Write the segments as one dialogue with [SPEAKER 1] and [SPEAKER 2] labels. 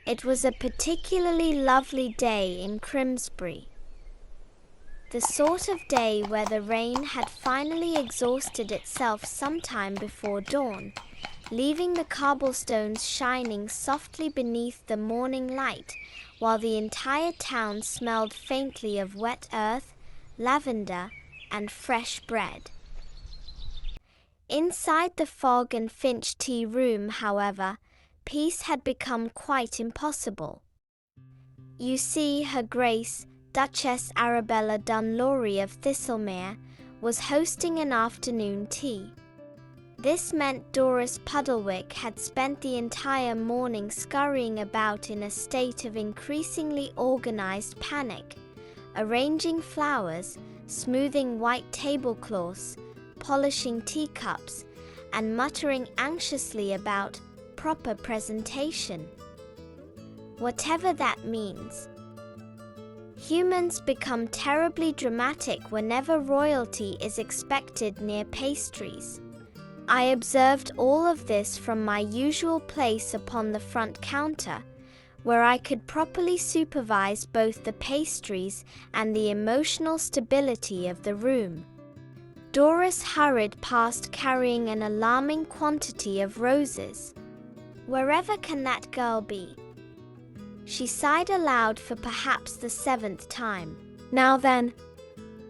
[SPEAKER 1] It was a particularly lovely day in Crimsbury. The sort of day where the rain had finally exhausted itself sometime before dawn, leaving the cobblestones shining softly beneath the morning light, while the entire town smelled faintly of wet earth, lavender, and fresh bread. Inside the Fog and Finch Tea Room, however, peace had become quite impossible. You see, Her Grace, Duchess Arabella Dunlawry of Thistlemere, was hosting an afternoon tea. This meant Doris Puddlewick had spent the entire morning scurrying about in a state of increasingly organized panic, arranging flowers, smoothing white tablecloths, polishing teacups, and muttering anxiously about proper presentation. Whatever that means. Humans become terribly dramatic whenever royalty is expected near pastries. I observed all of this from my usual place upon the front counter, where I could properly supervise both the pastries and the emotional stability of the room. Doris hurried past carrying an alarming quantity of roses. Wherever can that girl be? She sighed aloud for perhaps the 7th time. Now then.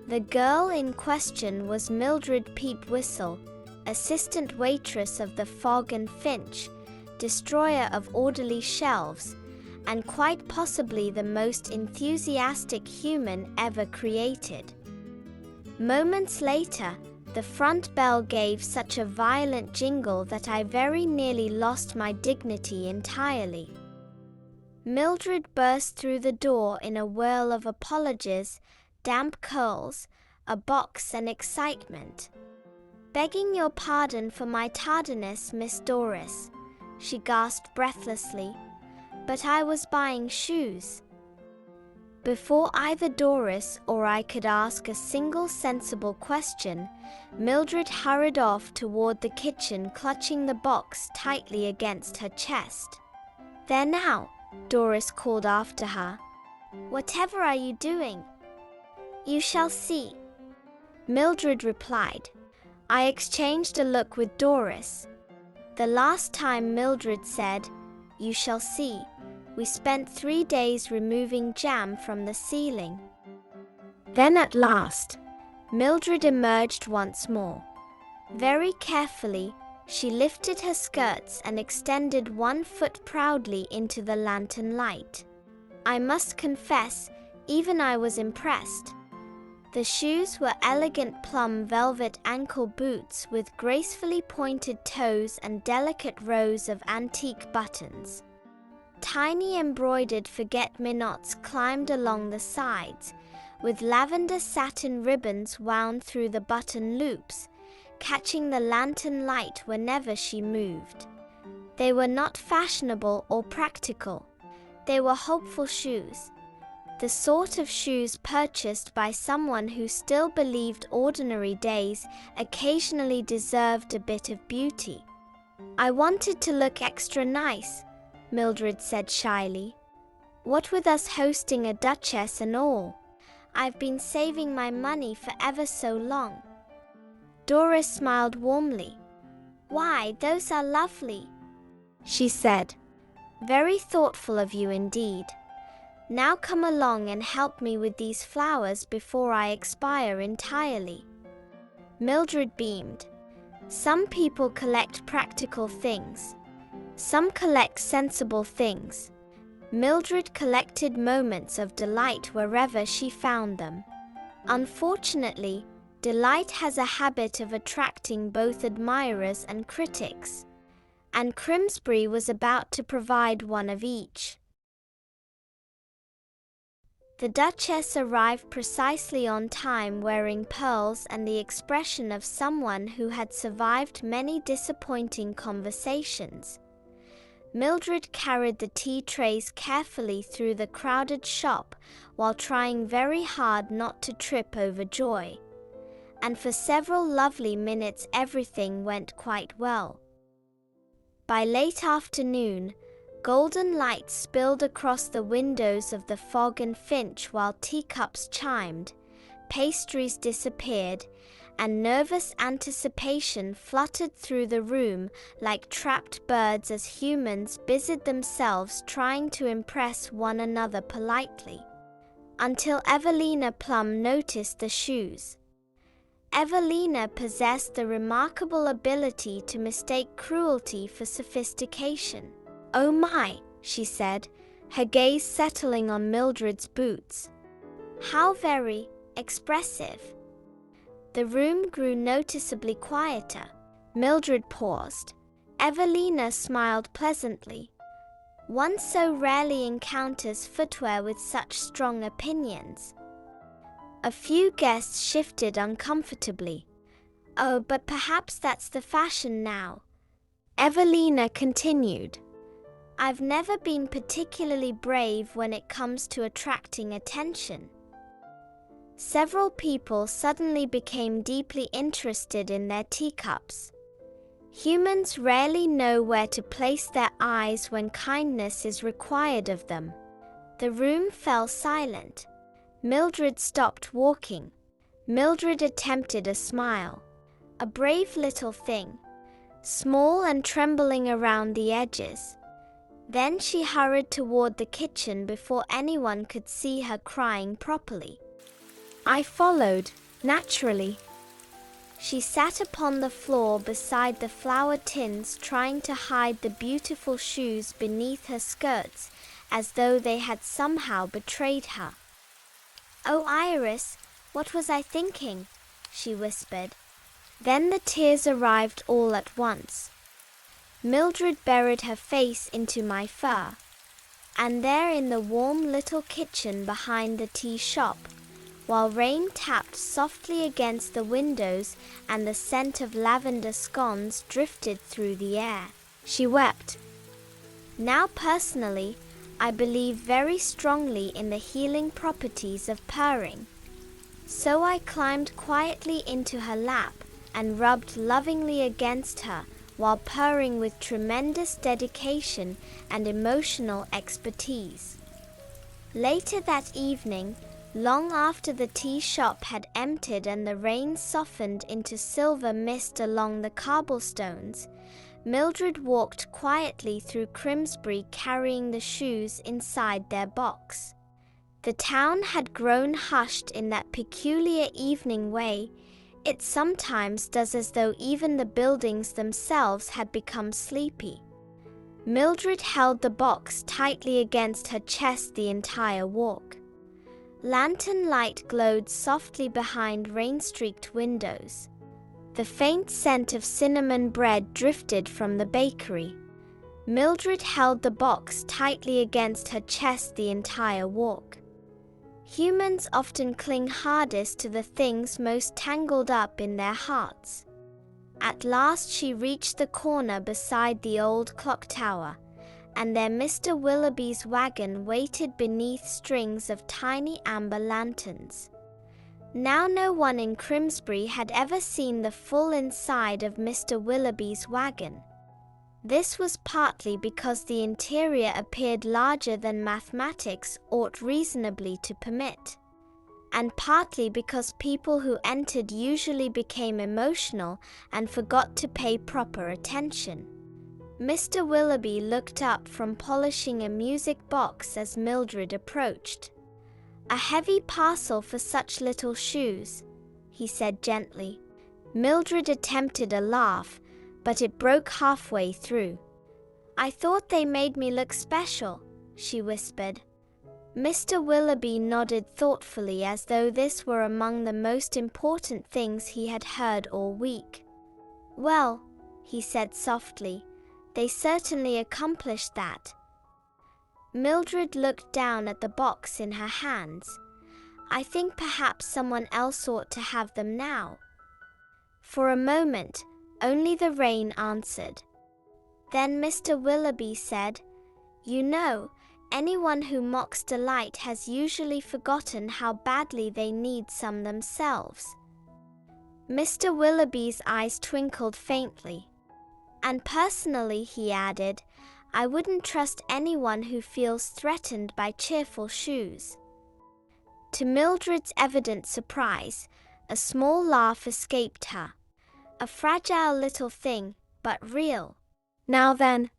[SPEAKER 1] The girl in question was Mildred Peep Whistle, assistant waitress of the Fog and Finch, destroyer of orderly shelves, and quite possibly the most enthusiastic human ever created. Moments later, the front bell gave such a violent jingle that I very nearly lost my dignity entirely. Mildred burst through the door in a whirl of apologies, damp curls, a box, and excitement. "Begging your pardon for my tardiness, Miss Doris," she gasped breathlessly, "but I was buying shoes." Before either Doris or I could ask a single sensible question, Mildred hurried off toward the kitchen, clutching the box tightly against her chest. "There now," Doris called after her. "Whatever are you doing?" "You shall see," Mildred replied. I exchanged a look with Doris. The last time Mildred said, "You shall see," we spent 3 days removing jam from the ceiling. Then at last, Mildred emerged once more. Very carefully, she lifted her skirts and extended one foot proudly into the lantern light. I must confess, even I was impressed. The shoes were elegant plum velvet ankle boots with gracefully pointed toes and delicate rows of antique buttons. Tiny embroidered forget-me-nots climbed along the sides, with lavender satin ribbons wound through the button loops, catching the lantern light whenever she moved. They were not fashionable or practical. They were hopeful shoes. The sort of shoes purchased by someone who still believed ordinary days occasionally deserved a bit of beauty. "I wanted to look extra nice," Mildred said shyly. "What with us hosting a duchess and all, I've been saving my money for ever so long." Doris smiled warmly. "Why, those are lovely," she said. "Very thoughtful of you indeed. Now come along and help me with these flowers before I expire entirely." Mildred beamed. "Some people collect practical things. Some collect sensible things." Mildred collected moments of delight wherever she found them. Unfortunately, delight has a habit of attracting both admirers and critics, and Crimsbury was about to provide one of each. The Duchess arrived precisely on time, wearing pearls and the expression of someone who had survived many disappointing conversations. Mildred carried the tea trays carefully through the crowded shop while trying very hard not to trip over joy. And for several lovely minutes everything went quite well. By late afternoon, Golden light spilled across the windows of the Fog and Finch while teacups chimed, pastries disappeared, and nervous anticipation fluttered through the room like trapped birds as humans busied themselves trying to impress one another politely. Until Evelina Plum noticed the shoes. Evelina possessed the remarkable ability to mistake cruelty for sophistication. "Oh my," she said, her gaze settling on Mildred's boots. "How very expressive." The room grew noticeably quieter. Mildred paused. Evelina smiled pleasantly. One so rarely encounters footwear with such strong opinions. A few guests shifted uncomfortably. "Oh, but perhaps that's the fashion now," Evelina continued. "I've never been particularly brave when it comes to attracting attention." Several people suddenly became deeply interested in their teacups. Humans rarely know where to place their eyes when kindness is required of them. The room fell silent. Mildred stopped walking. Mildred attempted a smile. A brave little thing, small and trembling around the edges. Then she hurried toward the kitchen before anyone could see her crying properly. I followed, naturally. She sat upon the floor beside the flower tins, trying to hide the beautiful shoes beneath her skirts, as though they had somehow betrayed her. "Oh, Iris, what was I thinking?" she whispered. Then the tears arrived all at once. Mildred buried her face into my fur. And there in the warm little kitchen behind the tea shop, while rain tapped softly against the windows and the scent of lavender scones drifted through the air, she wept. Now personally, I believe very strongly in the healing properties of purring. So I climbed quietly into her lap and rubbed lovingly against her while purring with tremendous dedication and emotional expertise. Later that evening, long after the tea shop had emptied and the rain softened into silver mist along the cobblestones, Mildred walked quietly through Crimsbury carrying the shoes inside their box. The town had grown hushed in that peculiar evening way it sometimes does, as though even the buildings themselves had become sleepy. Mildred held the box tightly against her chest the entire walk. Lantern light glowed softly behind rain-streaked windows. The faint scent of cinnamon bread drifted from the bakery. Mildred held the box tightly against her chest the entire walk. Humans often cling hardest to the things most tangled up in their hearts. At last she reached the corner beside the old clock tower, and there Mr. Willoughby's wagon waited beneath strings of tiny amber lanterns. Now no one in Crimsbury had ever seen the full inside of Mr. Willoughby's wagon. This was partly because the interior appeared larger than mathematics ought reasonably to permit, and partly because people who entered usually became emotional and forgot to pay proper attention. Mr. Willoughby looked up from polishing a music box as Mildred approached. "A heavy parcel for such little shoes," he said gently. Mildred attempted a laugh, but it broke halfway through. "I thought they made me look special," she whispered. Mr. Willoughby nodded thoughtfully as though this were among the most important things he had heard all week. "Well," he said softly, "they certainly accomplished that." Mildred looked down at the box in her hands. "I think perhaps someone else ought to have them now." For a moment, only the rain answered. Then Mr. Willoughby said, "You know, anyone who mocks delight has usually forgotten how badly they need some themselves." Mr. Willoughby's eyes twinkled faintly. "And personally," he added, I wouldn't trust anyone who feels threatened by cheerful shoes." To Mildred's evident surprise, a small laugh escaped her. "A fragile little thing, but real. Now then."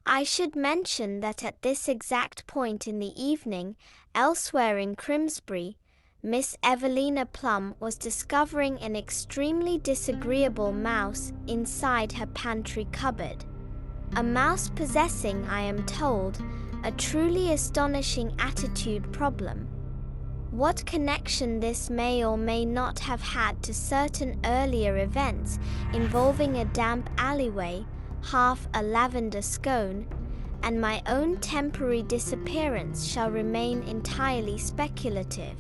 [SPEAKER 1] I should mention that at this exact point in the evening, elsewhere in Crimsbury, Miss Evelina Plum was discovering an extremely disagreeable mouse inside her pantry cupboard. A mouse possessing, I am told, a truly astonishing attitude problem. What connection this may or may not have had to certain earlier events involving a damp alleyway, half a lavender scone, and my own temporary disappearance shall remain entirely speculative.